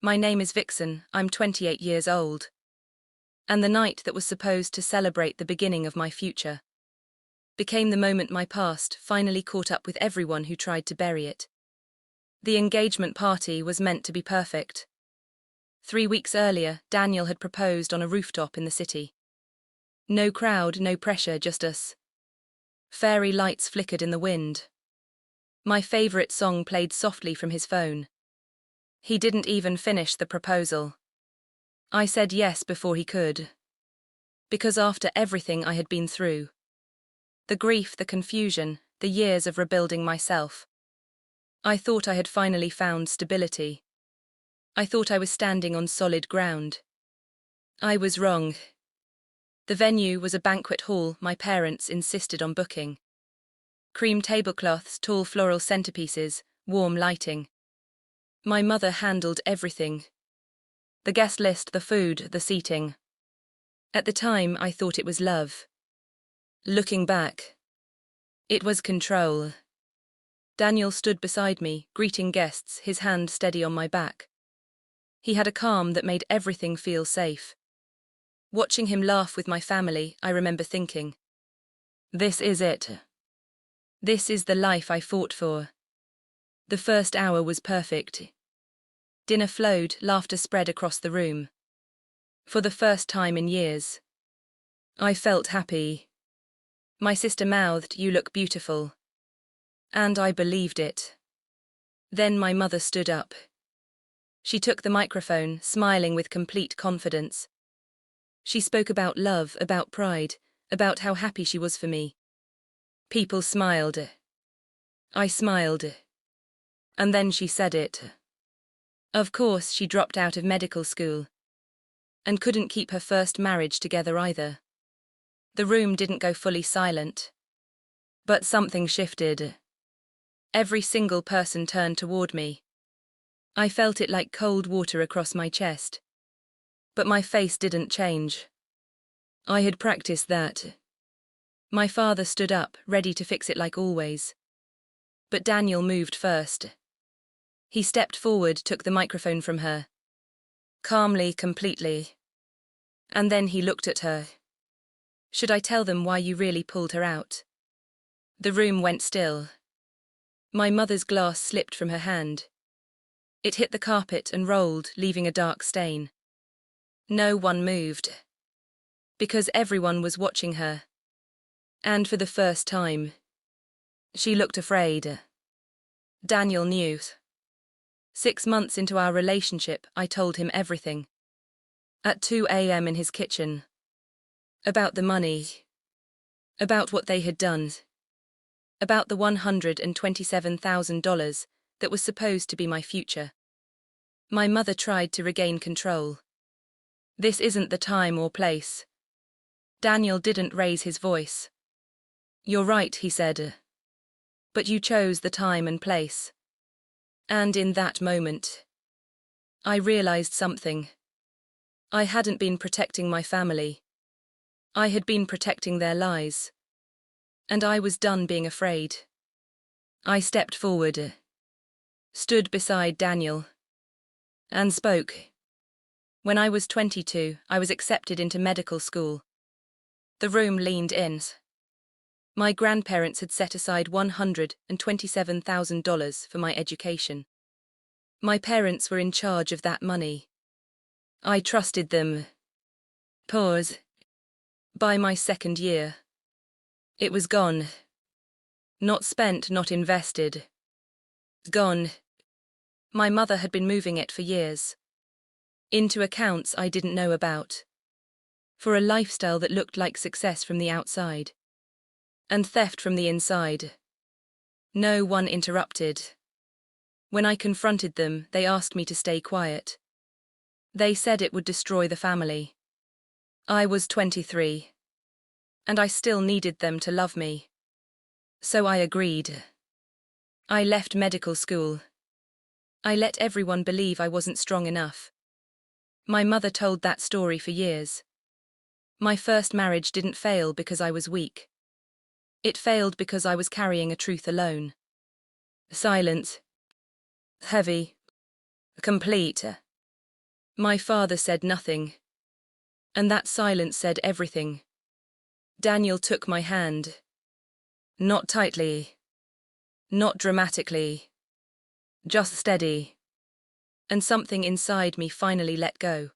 My name is Vixen, I'm 28 years old. And the night that was supposed to celebrate the beginning of my future became the moment my past finally caught up with everyone who tried to bury it. The engagement party was meant to be perfect. 3 weeks earlier, Daniel had proposed on a rooftop in the city. No crowd, no pressure, just us. Fairy lights flickered in the wind. My favorite song played softly from his phone. He didn't even finish the proposal. I said yes before he could. Because after everything I had been through, the grief, the confusion, the years of rebuilding myself, I thought I had finally found stability. I thought I was standing on solid ground. I was wrong. The venue was a banquet hall my parents insisted on booking. Cream tablecloths, tall floral centerpieces, warm lighting. My mother handled everything. The guest list, the food, the seating. At the time, I thought it was love. Looking back, it was control. Daniel stood beside me, greeting guests, his hand steady on my back. He had a calm that made everything feel safe. Watching him laugh with my family, I remember thinking, this is it. This is the life I fought for. The first hour was perfect. Dinner flowed, laughter spread across the room. For the first time in years, I felt happy. My sister mouthed, "You look beautiful." And I believed it. Then my mother stood up. She took the microphone, smiling with complete confidence. She spoke about love, about pride, about how happy she was for me. People smiled. I smiled. And then she said it. Of course, she dropped out of medical school. And couldn't keep her first marriage together either. The room didn't go fully silent. But something shifted. Every single person turned toward me. I felt it like cold water across my chest. But my face didn't change. I had practiced that. My father stood up, ready to fix it like always. But Daniel moved first. He stepped forward, took the microphone from her. Calmly, completely. And then he looked at her. Should I tell them why you really pulled her out? The room went still. My mother's glass slipped from her hand. It hit the carpet and rolled, leaving a dark stain. No one moved. Because everyone was watching her. And for the first time, she looked afraid. Daniel knew. 6 months into our relationship, I told him everything. At 2 a.m. in his kitchen. About the money. About what they had done. About the $127,000 that was supposed to be my future. My mother tried to regain control. This isn't the time or place. Daniel didn't raise his voice. You're right, he said. But you chose the time and place. And in that moment, I realized something. I hadn't been protecting my family. I had been protecting their lies. And I was done being afraid. I stepped forward, stood beside Daniel, and spoke. When I was 22, I was accepted into medical school. The room leaned in. My grandparents had set aside $127,000 for my education. My parents were in charge of that money. I trusted them. Pause. By my second year, it was gone. Not spent, not invested. Gone. My mother had been moving it for years. Into accounts I didn't know about. For a lifestyle that looked like success from the outside. And theft from the inside. No one interrupted. When I confronted them, they asked me to stay quiet. They said it would destroy the family. I was 23. And I still needed them to love me. So I agreed. I left medical school. I let everyone believe I wasn't strong enough. My mother told that story for years. My first marriage didn't fail because I was weak. It failed because I was carrying a truth alone. Silent. Heavy. Complete. My father said nothing. And that silence said everything. Daniel took my hand. Not tightly. Not dramatically. Just steady. And something inside me finally let go.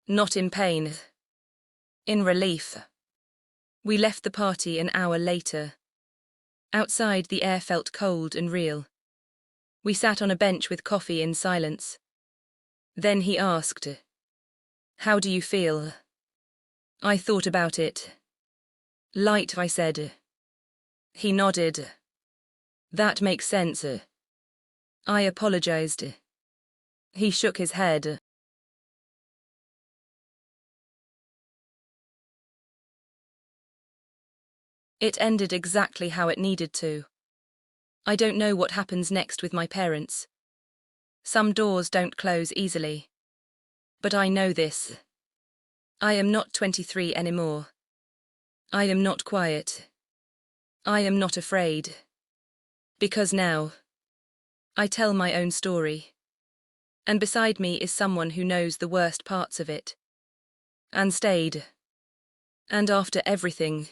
Not in pain. In relief. We left the party an hour later. Outside, the air felt cold and real. We sat on a bench with coffee in silence. Then he asked, "How do you feel?" I thought about it. "Light," I said. He nodded. "That makes sense." I apologized. He shook his head. It ended exactly how it needed to. I don't know what happens next with my parents. Some doors don't close easily. But I know this. I am not 23 anymore. I am not quiet. I am not afraid. Because now, I tell my own story. And beside me is someone who knows the worst parts of it. And stayed. And after everything,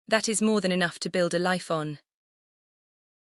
that is more than enough to build a life on.